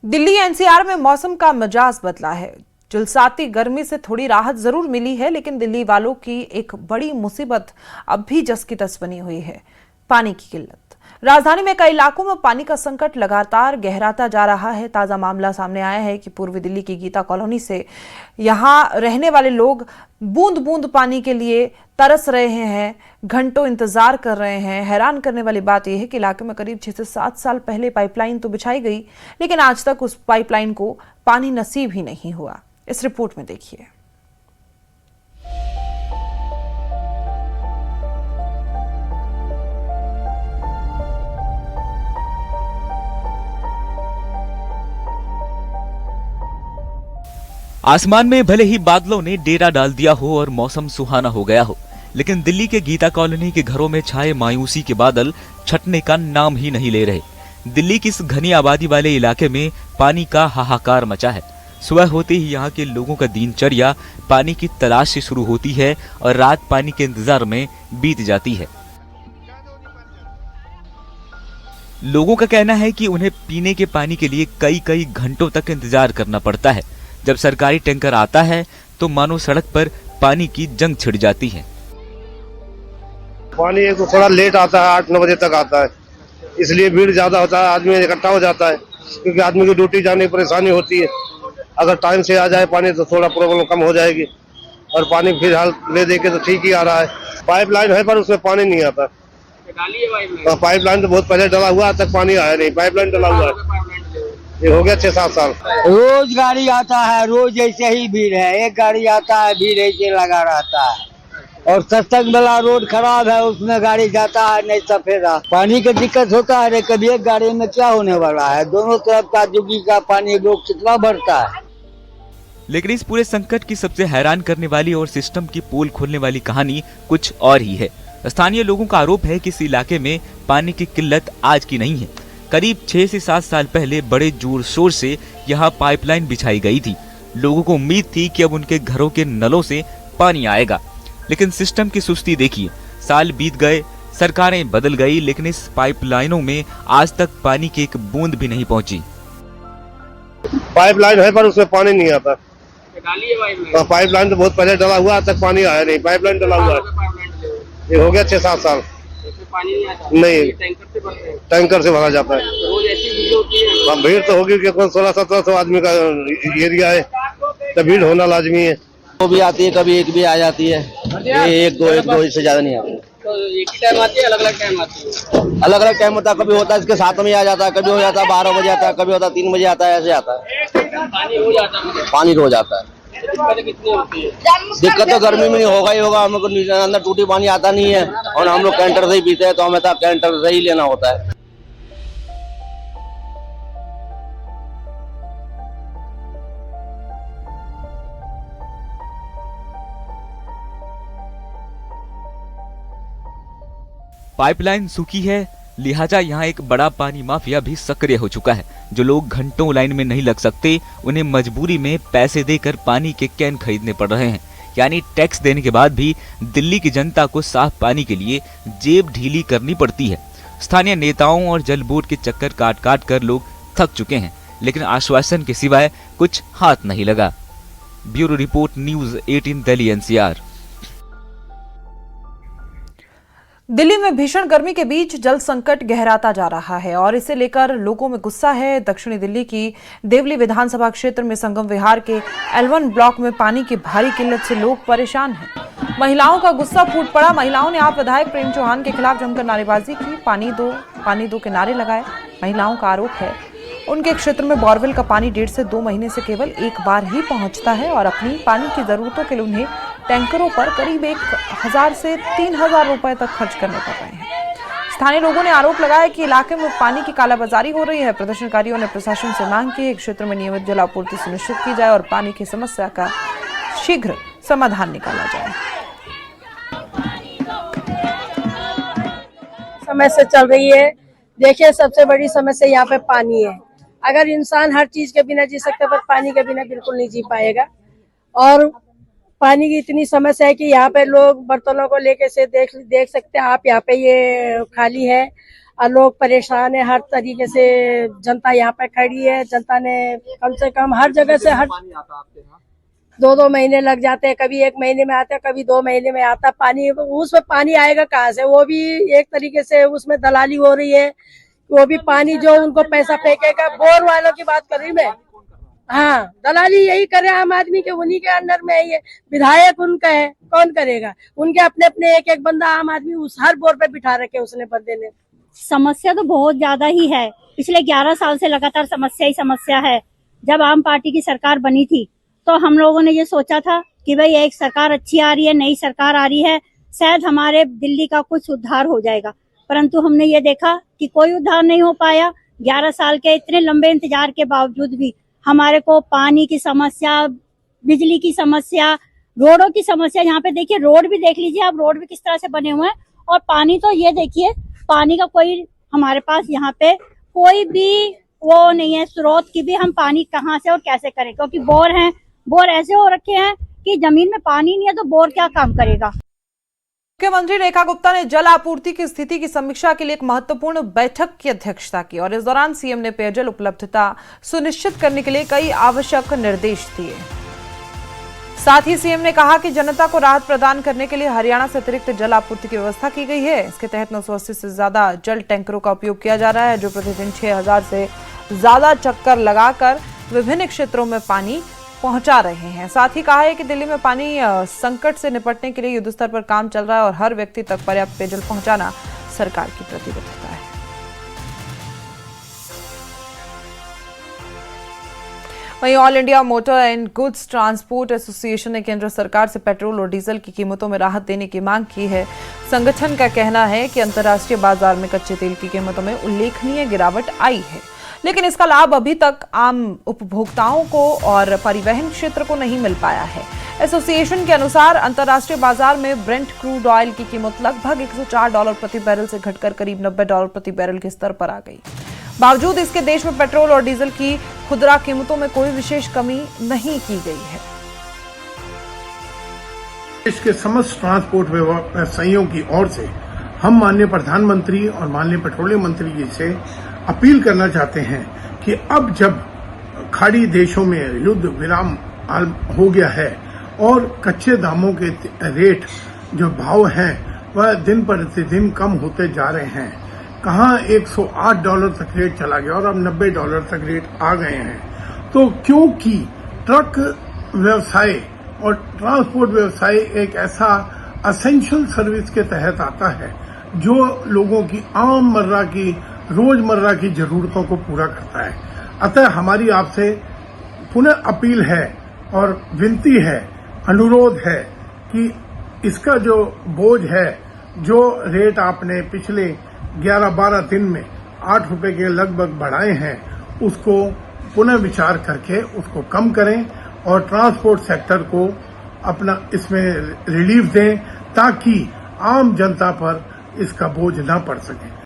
Delhi NCR में मौसम का मिजाज बदला है। झुलसाती गर्मी से थोड़ी राहत जरूर मिली है, लेकिन दिल्ली वालों की एक बड़ी मुसीबत अब भी जस की तस बनी हुई है, पानी की किल्लत। राजधानी में कई इलाकों में पानी का संकट लगातार गहराता जा रहा है। ताजा मामला सामने आया है कि पूर्वी दिल्ली की गीता कॉलोनी से यहां रहने वाले लोग बूंद बूंद पानी के लिए तरस रहे हैं, घंटों इंतजार कर रहे हैं। हैरान करने वाली बात यह है कि इलाके में करीब 6 से 7 साल पहले पाइपलाइन तो बिछाई गई, लेकिन आज तक उस पाइपलाइन को पानी नसीब ही नहीं हुआ। इस रिपोर्ट में देखिए। आसमान में भले ही बादलों ने डेरा डाल दिया हो और मौसम सुहाना हो गया हो, लेकिन दिल्ली के गीता कॉलोनी के घरों में छाए मायूसी के बादल छटने का नाम ही नहीं ले रहे। दिल्ली की इस घनी आबादी वाले इलाके में पानी का हाहाकार मचा है। सुबह होते ही यहाँ के लोगों का दिनचर्या पानी की तलाश से शुरू होती है और रात पानी के इंतजार में बीत जाती है। लोगों का कहना है कि उन्हें पीने के पानी के लिए कई कई घंटों तक इंतजार करना पड़ता है। जब सरकारी टैंकर आता है तो मानो सड़क पर पानी की जंग छिड़ जाती है। पानी एक थोड़ा लेट आता है, 8-9 बजे तक आता है, इसलिए भीड़ ज्यादा होता है, आदमी इकट्ठा हो जाता है, क्योंकि आदमी की ड्यूटी जाने की परेशानी होती है। अगर टाइम से आ जाए पानी तो थोड़ा प्रॉब्लम कम हो जाएगी, और पानी फिलहाल ले दे के तो ठीक ही आ रहा है। पाइपलाइन है पर उसमें पानी नहीं आता। पाइपलाइन तो बहुत पहले डला हुआ, आज तक पानी आया नहीं। पाइपलाइन डला हुआ है, ये हो गया 6-7 साल। रोज गाड़ी आता है, रोज ऐसे ही भीड़ है। एक गाड़ी आता है, भीड़ ऐसे लगा रहता है। और सत्संग वाला रोड खराब है, उसमें गाड़ी जाता है नहीं सफेदा। पानी का दिक्कत होता है। कभी एक गाड़ी में क्या होने वाला है, दोनों तरफ का जुगी का पानी लोग कितना भरता है। लेकिन इस पूरे संकट की सबसे हैरान करने वाली और सिस्टम की पोल खोलने वाली कहानी कुछ और ही है। स्थानीय लोगों का आरोप है कि इस इलाके में पानी की किल्लत आज की नहीं है। करीब 6 से 7 साल पहले बड़े जोर शोर से यहाँ पाइपलाइन बिछाई गई थी। लोगों को उम्मीद थी कि अब उनके घरों के नलों से पानी आएगा, लेकिन सिस्टम की सुस्ती देखिए। साल बीत गए, सरकारें बदल गई, लेकिन इस पाइपलाइनों में आज तक पानी की एक बूंद भी नहीं पहुंची। पाइपलाइन है पर उसमें पानी नहीं आता। पाइपलाइन तो बहुत पहले डला हुआ, आज तक पानी आया नहीं। पाइपलाइन डला हुआ है, ये हो गया 6-7 साल। नहीं, टैंकर से भरा जाता है। भीड़ तो होगी, 16-17 आदमी का एरिया है, तो भीड़ होना लाजमी है। वो भी आती है, कभी एक भी आ जाती है। ये एक दो इससे ज्यादा नहीं आती। तो एक ही टाइम आती है, अलग अलग टाइम आती है? अलग अलग टाइम होता है, कभी होता है इसके साथ में आ जाता है, कभी हो जाता है 12 बजे आता है, कभी होता है 3 बजे आता है, ऐसे आता है। पानी हो जाता है, पानी रोज आता है। दिक्कत कितनी होती है? दिक्कत तो गर्मी में नहीं होगा ही होगा। हमको अंदर टूटी पानी आता नहीं है, और हम लोग कैंटर से ही पीते हैं, तो हमें तो कैंटर से ही लेना होता है। पाइपलाइन सूखी है, लिहाजा यहाँ एक बड़ा पानी माफिया भी सक्रिय हो चुका है। जो लोग घंटों लाइन में नहीं लग सकते, उन्हें मजबूरी में पैसे देकर पानी के कैन खरीदने पड़ रहे हैं। यानी टैक्स देने के बाद भी दिल्ली की जनता को साफ पानी के लिए जेब ढीली करनी पड़ती है। स्थानीय नेताओं और जल बोर्ड के चक्कर काट काट कर लोग थक चुके हैं, लेकिन आश्वासन के सिवाय कुछ हाथ नहीं लगा। Bureau report, news 18 Delhi NCR. Delhi में भीषण गर्मी के बीच जल संकट गहराता जा रहा है और इसे लेकर लोगों में गुस्सा है। दक्षिणी दिल्ली की देवली विधानसभा क्षेत्र में संगम विहार के L1 ब्लॉक में पानी की भारी किल्लत से लोग परेशान हैं। महिलाओं का गुस्सा फूट पड़ा। महिलाओं ने आप विधायक प्रेम चौहान के खिलाफ जमकर नारेबाजी की, पानी दो के नारे लगाए। महिलाओं का आरोप है उनके क्षेत्र में बोरवेल का पानी 1.5 से 2 महीने से केवल एक बार ही पहुंचता है और अपनी पानी की जरूरतों के लिए उन्हें टैंकरों पर करीब 1,000 से 3,000 रुपए तक खर्च करने पड़ रहे हैं। स्थानीय लोगों ने आरोप लगाया कि इलाके में पानी की कालाबाजारी हो रही है। प्रदर्शनकारियों ने प्रशासन से मांग की है कि क्षेत्र में नियमित जल आपूर्ति सुनिश्चित की जाए और पानी की समस्या का शीघ्र समाधान निकाला जाए। समस्या चल रही है। देखिए, सबसे बड़ी समस्या यहाँ पे पानी है। अगर इंसान हर चीज के बिना जी सकता है, पर पानी के बिना बिल्कुल नहीं जी पाएगा। और पानी की इतनी समस्या है कि यहाँ पे लोग बर्तनों को लेके से देख सकते हैं आप, यहाँ पे ये खाली है। और लोग परेशान है हर तरीके से। जनता यहाँ पे खड़ी है, जनता ने कम से कम हर जगह से हर 2-2 महीने लग जाते हैं, कभी 1 महीने में आता है, कभी 2 महीने में आता पानी। उसमें पानी आएगा कहाँ से? वो भी एक तरीके से उसमें दलाली हो रही है। वो भी पानी जो उनको पैसा फेंकेगा, बोर वालों की बात कर रही मैं। हाँ, दलाली यही करे आम आदमी के, उन्हीं के अंडर में है ये। विधायक उनका है, कौन करेगा? उनके अपने अपने एक बंदा आम आदमी उस हर बोर पे बिठा रखे उसने बंदे ने। समस्या तो बहुत ज्यादा ही है। पिछले 11 साल से लगातार समस्या ही समस्या है। जब आम पार्टी की सरकार बनी थी तो हम लोगों ने ये सोचा था कि भाई एक सरकार अच्छी आ रही है, नई सरकार आ रही है, शायद हमारे दिल्ली का कुछ उद्धार हो जाएगा। परंतु हमने ये देखा कि कोई उद्धार नहीं हो पाया। 11 साल के इतने लंबे इंतजार के बावजूद भी हमारे को पानी की समस्या, बिजली की समस्या, रोडों की समस्या। यहाँ पे देखिए, रोड भी देख लीजिए आप, रोड भी किस तरह से बने हुए हैं। और पानी तो ये देखिए, पानी का कोई हमारे पास यहाँ पे कोई भी वो नहीं है, स्रोत की भी हम पानी कहाँ से और कैसे करें, क्योंकि बोर हैं, बोर ऐसे हो रखे हैं कि जमीन में पानी नहीं है तो बोर क्या काम करेगा। मुख्यमंत्री रेखा गुप्ता ने जल आपूर्ति की स्थिति की समीक्षा के लिए एक महत्वपूर्ण बैठक की अध्यक्षता की और इस दौरान सीएम ने पेयजल उपलब्धता सुनिश्चित करने के लिए कई आवश्यक निर्देश दिए। साथ ही सीएम ने कहा कि जनता को राहत प्रदान करने के लिए हरियाणा से अतिरिक्त जल आपूर्ति की व्यवस्था की गई है। इसके तहत 980 से ज्यादा जल टैंकरों का उपयोग किया जा रहा है, जो प्रतिदिन 6000 से ज्यादा चक्कर लगाकर विभिन्न क्षेत्रों में पानी पहुंचा रहे हैं। साथ ही कहा है कि दिल्ली में पानी संकट से निपटने के लिए युद्ध स्तर पर काम चल रहा है और हर व्यक्ति तक पर्याप्त पेयजल पहुंचाना सरकार की प्रतिबद्धता है। वहीं all India motor and goods transport association ने केंद्र सरकार से पेट्रोल और डीजल की कीमतों में राहत देने की मांग की है। संगठन का कहना है कि अंतर्राष्ट्रीय बाजार में कच्चे तेल की कीमतों में उल्लेखनीय गिरावट आई है, लेकिन इसका लाभ अभी तक आम उपभोक्ताओं को और परिवहन क्षेत्र को नहीं मिल पाया है। एसोसिएशन के अनुसार अंतर्राष्ट्रीय बाजार में ब्रेंट क्रूड ऑयल की कीमत लगभग $104 प्रति बैरल से घटकर करीब $90 प्रति बैरल के स्तर पर आ गई। बावजूद इसके देश में पेट्रोल और डीजल की खुदरा कीमतों में कोई विशेष कमी नहीं की गई है। देश के समस्त ट्रांसपोर्ट व्यवसायियों की ओर से हम माननीय प्रधानमंत्री और माननीय पेट्रोलियम मंत्री जी से अपील करना चाहते हैं कि अब जब खाड़ी देशों में युद्ध विराम हो गया है और कच्चे दामों के रेट जो भाव हैं वह दिन प्रतिदिन कम होते जा रहे हैं, कहाँ $108 तक रेट चला गया और अब $90 तक रेट आ गए हैं, तो क्योंकि ट्रक व्यवसाय और ट्रांसपोर्ट व्यवसाय एक ऐसा असेंशियल सर्विस के तहत आता है जो लोगों की आममर्रा की रोजमर्रा की जरूरतों को पूरा करता है। अतः हमारी आपसे पुनः अपील है और विनती है, अनुरोध है कि इसका जो बोझ है, जो रेट आपने पिछले 11-12 दिन में ₹8 के लगभग बढ़ाए हैं, उसको पुनः विचार करके उसको कम करें और ट्रांसपोर्ट सेक्टर को अपना इसमें रिलीफ दें ताकि आम जनता पर इसका बोझ न पड़ सके।